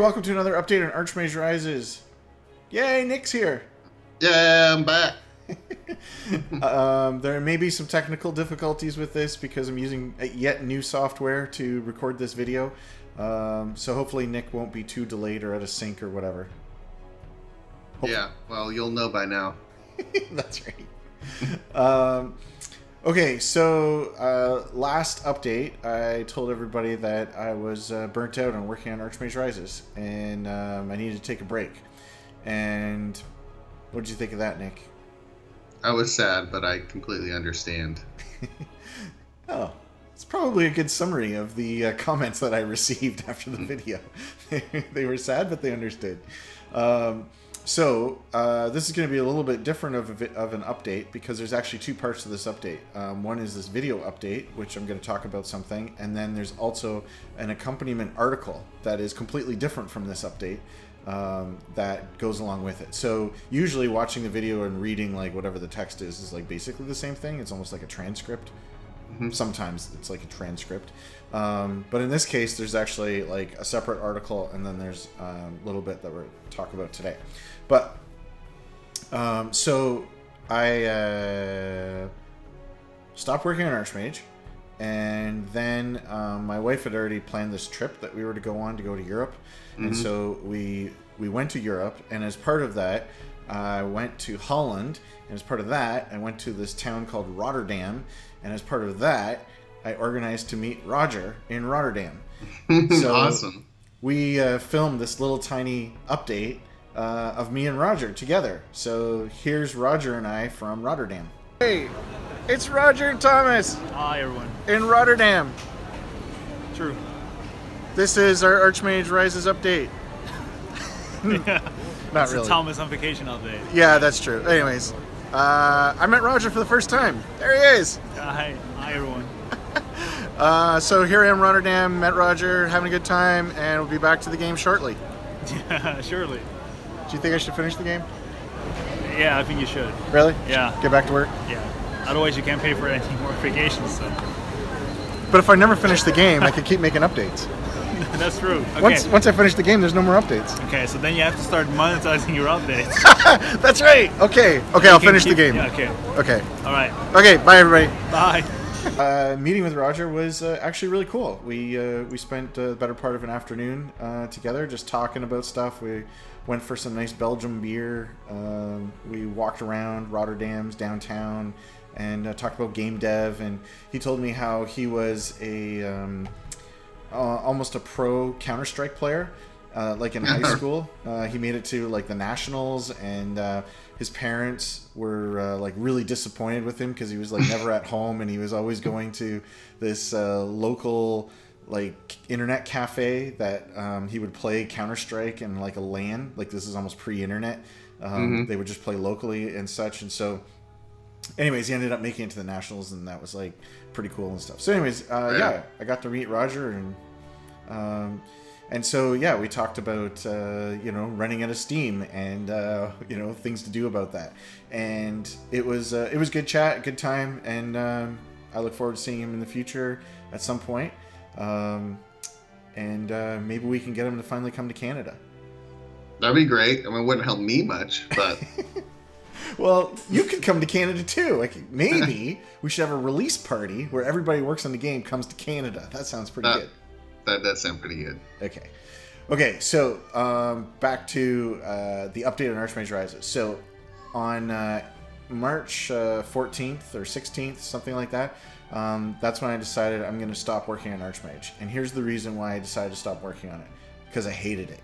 welcome to another update on Archmage Rises. Yay, Nick's here. Yeah, I'm back. There may be some technical difficulties with this because I'm using yet new software to record this video. So hopefully Nick won't be too delayed or out of sync or whatever. Yeah, well, you'll know by now. That's right. Okay, so last update, I told everybody that I was burnt out on working on Archmage Rises, and I needed to take a break. And what did you think of that, Nick? I was sad, but I completely understand. Oh, it's probably a good summary of the comments that I received after the video. They were sad, but they understood. So this is going to be a little bit different of an update because there's actually two parts to this update. One is this video update, which I'm going to talk about something, and then there's also an accompaniment article that is completely different from this update that goes along with it. So usually watching the video and reading like whatever the text is like basically the same thing. It's almost like a transcript. Sometimes it's like a transcript. But in this case, there's actually like a separate article, and then there's a little bit that we're talking about today. But so I stopped working on Archmage, and then my wife had already planned this trip that we were to go to Europe. And so we went to Europe, and as part of that, I went to Holland, and as part of that, I went to this town called Rotterdam, and as part of that, I organized to meet Roger in Rotterdam. So Awesome. we filmed this little tiny update of me and Roger together. So here's Roger and I from Rotterdam. Hey, it's Roger and Thomas Hi, everyone. in Rotterdam. True. This is our Archmage Rises update. Not It's really. a Thomas on vacation update. Yeah, that's true. Anyways, I met Roger for the first time. There he is. Hi, everyone. So here I am, Rotterdam, met Roger, having a good time, and we'll be back to the game shortly. Yeah, surely. Do you think I should finish the game? Yeah, I think you should. Really? Yeah. Get back to work? Yeah. Otherwise, you can't pay for any more vacations. So But if I never finish the game, I could keep making updates. that's true. Okay. Once I finish the game, there's no more updates. Okay. So then you have to start monetizing your updates. That's right. Okay, I'll finish the game. Yeah. Okay. Okay. All right. Okay, bye everybody. Bye. Meeting with Roger was actually really cool. We spent the better part of an afternoon together just talking about stuff. We went for some nice Belgium beer. We walked around Rotterdam's downtown and talked about game dev. And he told me how he was almost a pro Counter-Strike player. Like in high school, he made it to like the nationals, and his parents were like really disappointed with him because he was like never at home, and he was always going to this local like internet cafe that he would play Counter-Strike and like a LAN. Like this is almost pre-internet. They would just play locally and such, and so. Anyways, he ended up making it to the nationals, and that was like pretty cool and stuff. So, anyways, yeah, I got to meet Roger, and so yeah, we talked about running out of steam and things to do about that, and it was good chat, good time, and I look forward to seeing him in the future at some point, and maybe we can get him to finally come to Canada. That'd be great. I mean, it wouldn't help me much, but Well, you could come to Canada too. Like maybe we should have a release party where everybody who works on the game comes to Canada. That sounds pretty good. that does sound pretty good. Okay. So back to the update on Archmage Rises. So on March 14th or 16th, something like that, that's when I decided I'm going to stop working on Archmage. And here's the reason why I decided to stop working on it: because I hated it.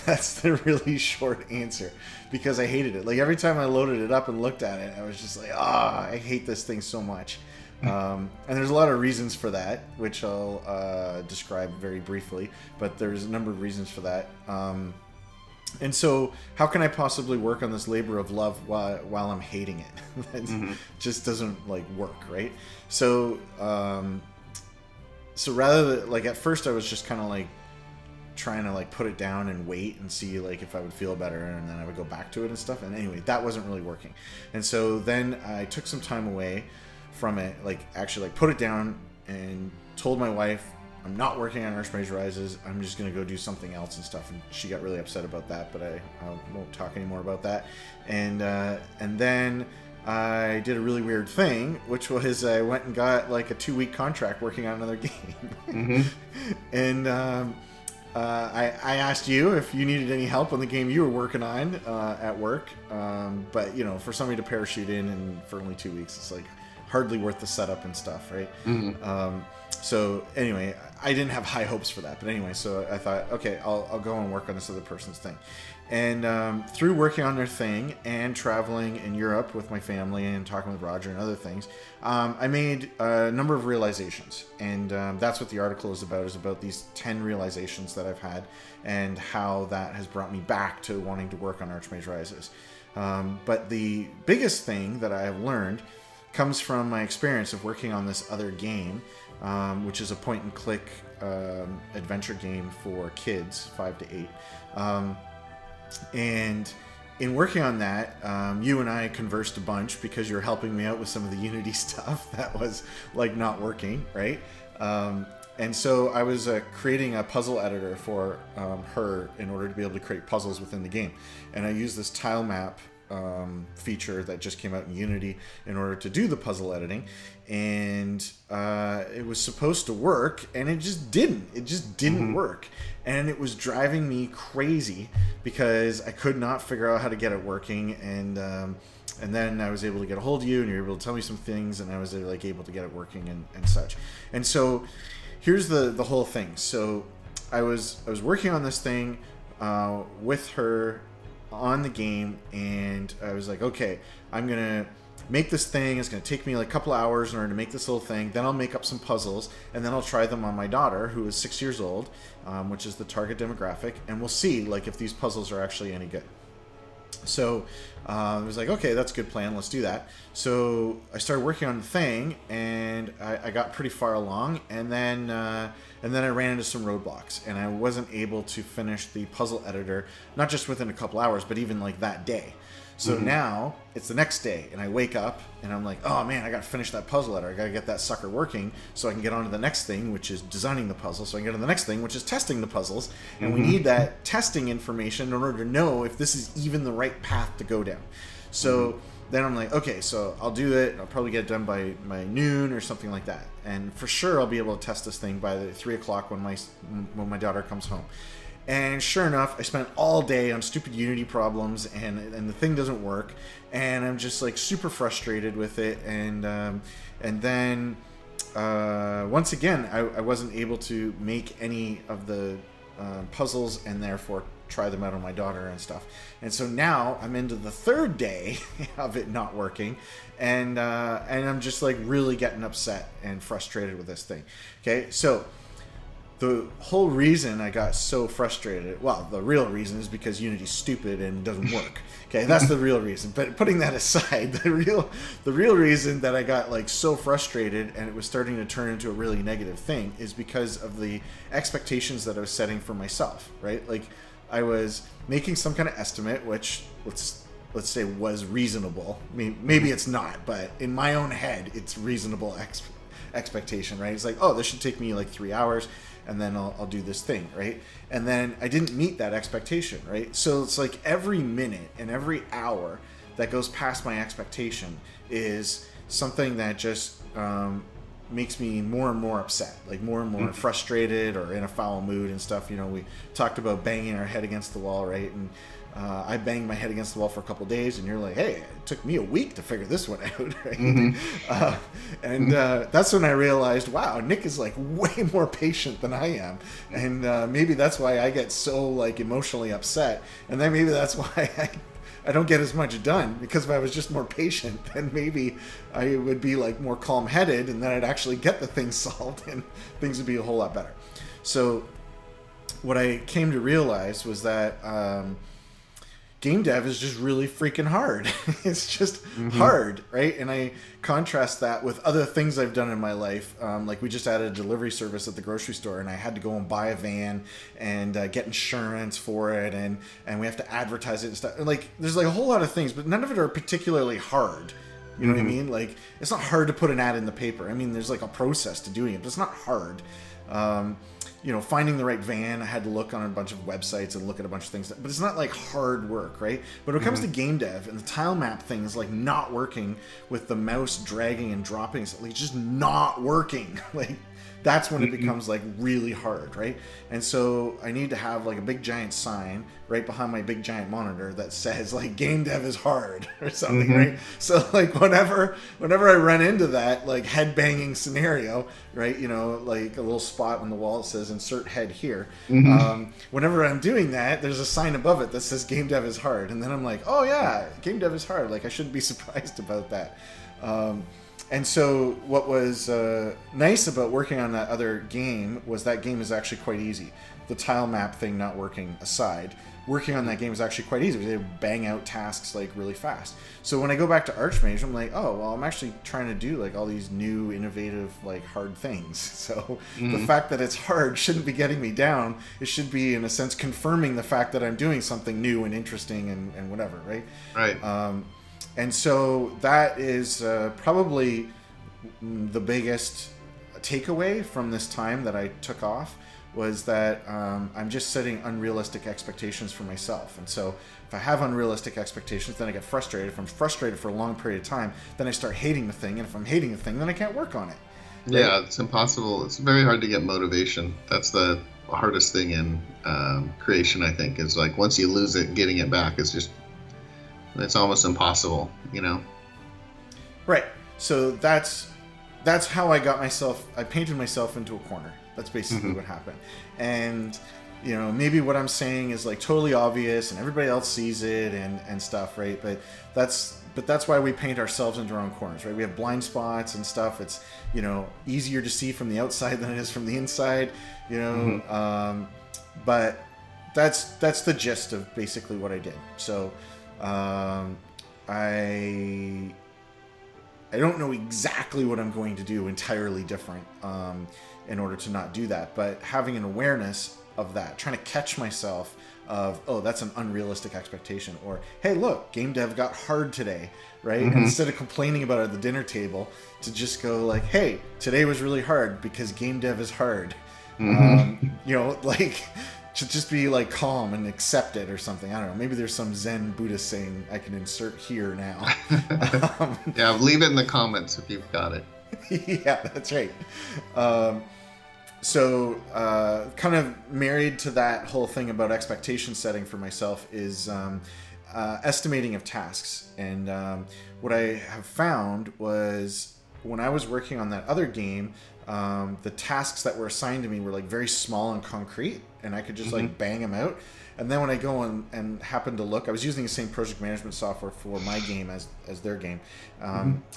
That's the really short answer. Because I hated it. Like every time I loaded it up and looked at it, I was just like, I hate this thing so much. And there's a lot of reasons for that, which I'll describe very briefly. But there's a number of reasons for that. And so, how can I possibly work on this labor of love while I'm hating it? That just doesn't like work, right? So, rather than, like at first, I was just kind of like trying to like put it down and wait and see like if I would feel better, and then I would go back to it and stuff. And anyway, that wasn't really working. And so then I took some time away from it, like actually like put it down and told my wife I'm not working on Archmage Rises. I'm just going to go do something else and stuff. And she got really upset about that, but I won't talk anymore about that. And then I did a really weird thing, which was I went and got like a 2-week contract working on another game. And I asked you if you needed any help on the game you were working on at work. But, you know, for somebody to parachute in and for only 2 weeks, it's like hardly worth the setup and stuff, right? So anyway, I didn't have high hopes for that. But anyway, so I thought, okay, I'll go and work on this other person's thing. And through working on their thing and traveling in Europe with my family and talking with Roger and other things, I made a number of realizations. And that's what the article is about these 10 realizations that I've had and how that has brought me back to wanting to work on Archmage Rises. But the biggest thing that I have learned comes from my experience of working on this other game, which is a point-and-click adventure game for kids, 5 to 8. And in working on that, you and I conversed a bunch because you're helping me out with some of the Unity stuff that was like not working, right? And so I was creating a puzzle editor for her in order to be able to create puzzles within the game. And I used this tile map feature that just came out in Unity in order to do the puzzle editing, and it was supposed to work, and it just didn't work, and it was driving me crazy because I could not figure out how to get it working. And then I was able to get a hold of you, and you were able to tell me some things, and I was like able to get it working and such. And so here's the whole thing. So I was working on this thing with her on the game, and I was like, okay, I'm gonna make this thing. It's gonna take me like a couple hours in order to make this little thing. Then I'll make up some puzzles, and then I'll try them on my daughter, who is 6 years old, which is the target demographic, and we'll see like if these puzzles are actually any good. So I was like, okay, that's a good plan. Let's do that. So I started working on the thing, and I got pretty far along, and then I ran into some roadblocks, and I wasn't able to finish the puzzle editor, not just within a couple hours, but even like that day. So now it's the next day, and I wake up, and I'm like, oh man, I got to finish that puzzle editor. I got to get that sucker working so I can get on to the next thing, which is designing the puzzle. So I can get on to the next thing, which is testing the puzzles. And we need that testing information in order to know if this is even the right path to go down. So then I'm like, okay, so I'll do it. I'll probably get it done by noon or something like that. And for sure, I'll be able to test this thing by the 3 o'clock when my daughter comes home. And sure enough, I spent all day on stupid Unity problems, and the thing doesn't work, and I'm just like super frustrated with it. And then once again, I wasn't able to make any of the puzzles, and therefore try them out on my daughter and stuff. And so now I'm into the 3rd day of it not working, and I'm just like really getting upset and frustrated with this thing. Okay, so the whole reason I got so frustrated, well, the real reason is because Unity's stupid and doesn't work. Okay, that's the real reason. But putting that aside, the real reason that I got like so frustrated and it was starting to turn into a really negative thing is because of the expectations that I was setting for myself, right? Like I was making some kind of estimate, which let's say was reasonable. I mean, maybe it's not, but in my own head, it's reasonable expectation, right? It's like, oh, this should take me like 3 hours, and then I'll do this thing, right? And then I didn't meet that expectation, right? So it's like every minute and every hour that goes past my expectation is something that just makes me more and more upset, like more and more frustrated or in a foul mood and stuff. You know, we talked about banging our head against the wall, right? And I banged my head against the wall for a couple of days, and you're like, hey, it took me a week to figure this one out, right? That's when I realized, wow, Nick is like way more patient than I am, and maybe that's why I get so like emotionally upset, and then maybe that's why I don't get as much done, because if I was just more patient, then maybe I would be like more calm-headed, and then I'd actually get the thing solved, and things would be a whole lot better. So what I came to realize was that game dev is just really freaking hard. It's just hard, right? And I contrast that with other things I've done in my life. Like we just added a delivery service at the grocery store, and I had to go and buy a van and get insurance for it, and we have to advertise it and stuff. And like there's like a whole lot of things, but none of it are particularly hard. You know what I mean? Like it's not hard to put an ad in the paper. I mean, there's like a process to doing it, but it's not hard. Finding the right van. I had to look on a bunch of websites and look at a bunch of things, but it's not like hard work, right? But when it comes to game dev and the tile map thing is like not working with the mouse dragging and dropping, it's like just not working. Like that's when it becomes like really hard, right? And so I need to have like a big giant sign right behind my big giant monitor that says like game dev is hard or something, right? So like whenever I run into that like head banging scenario, right? Like a little spot on the wall that says insert head here. Whenever I'm doing that, there's a sign above it that says game dev is hard. And then I'm like, oh yeah, game dev is hard. Like I shouldn't be surprised about that. And so what was nice about working on that other game was that game is actually quite easy. The tile map thing not working aside, working on that game is actually quite easy. They bang out tasks like really fast. So when I go back to Archmage, I'm like, oh, well, I'm actually trying to do like all these new, innovative, like hard things. So the fact that it's hard shouldn't be getting me down. It should be, in a sense, confirming the fact that I'm doing something new and interesting and whatever, right? Right. And so that is probably the biggest takeaway from this time that I took off was that I'm just setting unrealistic expectations for myself. And so if I have unrealistic expectations, then I get frustrated. If I'm frustrated for a long period of time, then I start hating the thing. And if I'm hating the thing, then I can't work on it. Right? Yeah, it's impossible. It's very hard to get motivation. That's the hardest thing in creation, I think, is like once you lose it, getting it back is just... it's almost impossible, Right. So that's how I painted myself into a corner. That's basically what happened. And, maybe what I'm saying is like totally obvious and everybody else sees it and stuff, right? But that's why we paint ourselves into our own corners, right? We have blind spots and stuff. It's, easier to see from the outside than it is from the inside, but that's the gist of basically what I did. So, I don't know exactly what I'm going to do entirely different in order to not do that, but having an awareness of that, trying to catch myself of, oh, that's an unrealistic expectation, or hey, look, game dev got hard today, right? And instead of complaining about it at the dinner table, to just go like, hey, today was really hard because game dev is hard. Like to just be like calm and accept it or something. I don't know. Maybe there's some Zen Buddhist saying I can insert here now. Yeah, leave it in the comments if you've got it. Yeah, that's right. So kind of married to that whole thing about expectation setting for myself is estimating of tasks. And what I have found was when I was working on that other game, the tasks that were assigned to me were like very small and concrete, and I could just like bang them out. And then when I go and happen to look, I was using the same project management software for my game as their game.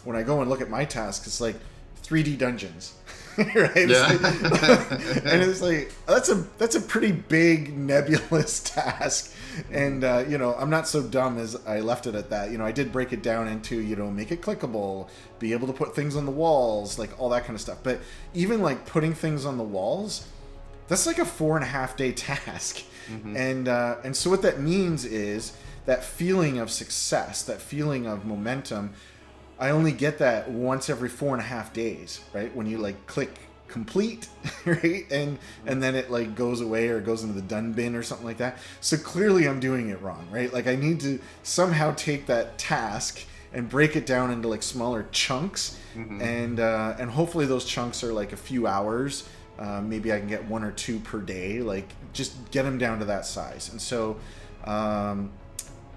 When I go and look at my tasks, it's like 3D dungeons, right? Yeah. And it's like that's a pretty big nebulous task. And I'm not so dumb as I left it at that. I did break it down into make it clickable, be able to put things on the walls, like all that kind of stuff. But even like putting things on the walls, that's like a 4.5 day task. And so what that means is that feeling of success, that feeling of momentum, I only get that once every 4.5 days, right? When you like click complete, right? And then it like goes away or goes into the done bin or something like that. So clearly I'm doing it wrong, right? Like I need to somehow take that task and break it down into like smaller chunks. And hopefully those chunks are like a few hours. Maybe I can get 1 or 2 per day, like just get them down to that size. And so,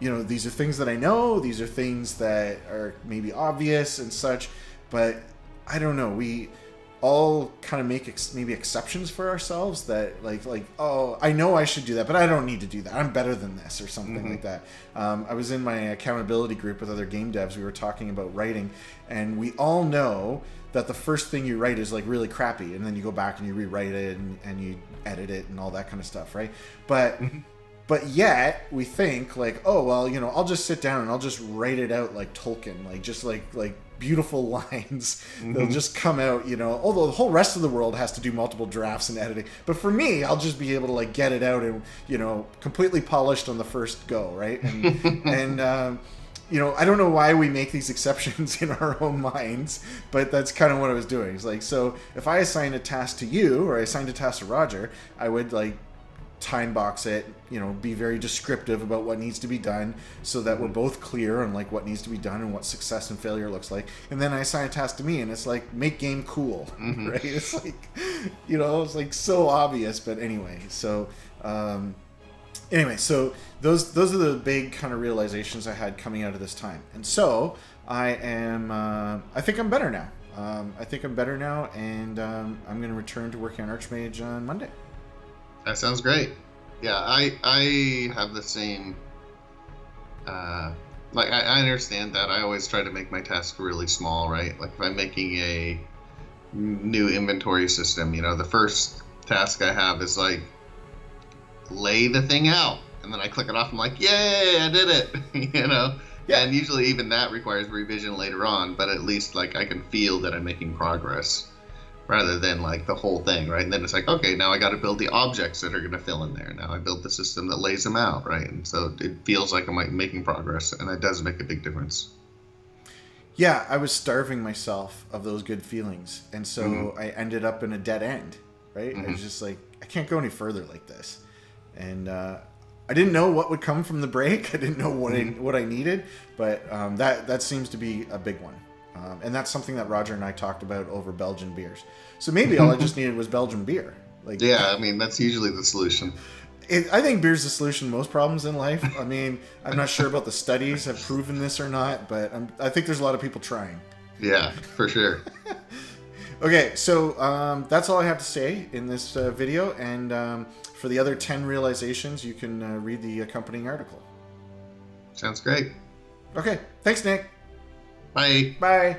these are things that I know, these are things that are maybe obvious and such, but I don't know. We all kind of make maybe exceptions for ourselves that like, oh, I know I should do that, but I don't need to do that. I'm better than this or something like that. I was in my accountability group with other game devs. We were talking about writing, and we all know that the first thing you write is like really crappy, and then you go back and you rewrite it and you edit it and all that kind of stuff, right? But yet we think like, oh well, I'll just sit down and I'll just write it out like Tolkien, like just like beautiful lines. They'll just come out, although the whole rest of the world has to do multiple drafts and editing. But for me, I'll just be able to like get it out and completely polished on the first go, right? And I don't know why we make these exceptions in our own minds, but that's kind of what I was doing. It's like, so if I assign a task to you or I assigned a task to Roger, I would like time box it, be very descriptive about what needs to be done so that we're both clear on like what needs to be done and what success and failure looks like. And then I assign a task to me and it's like, make game cool, right? It's like, it's like so obvious, but anyway, so so those are the big kind of realizations I had coming out of this time. And so I think I'm better now. And I'm going to return to working on Archmage on Monday. That sounds great. Yeah, I have the same. I understand that. I always try to make my tasks really small, right? Like if I'm making a new inventory system, the first task I have is like lay the thing out, and then I click it off. I'm like, yay, I did it, Yeah. And usually even that requires revision later on, but at least like I can feel that I'm making progress. Rather than like the whole thing, right? And then it's like, okay, now I got to build the objects that are going to fill in there. Now I built the system that lays them out, right? And so it feels like I'm making progress, and that does make a big difference. Yeah, I was starving myself of those good feelings, and so I ended up in a dead end, right? I was just like, I can't go any further like this, and I didn't know what would come from the break. I didn't know what I needed, but that seems to be a big one. And that's something that Roger and I talked about over Belgian beers. So maybe all I just needed was Belgian beer. Yeah, I mean, that's usually the solution. I think beer's the solution to most problems in life. I mean, I'm not sure about the studies have proven this or not, but I think there's a lot of people trying. Yeah, for sure. Okay, so that's all I have to say in this video. And for the other 10 realizations, you can read the accompanying article. Sounds great. Okay, thanks, Nick. Bye. Bye.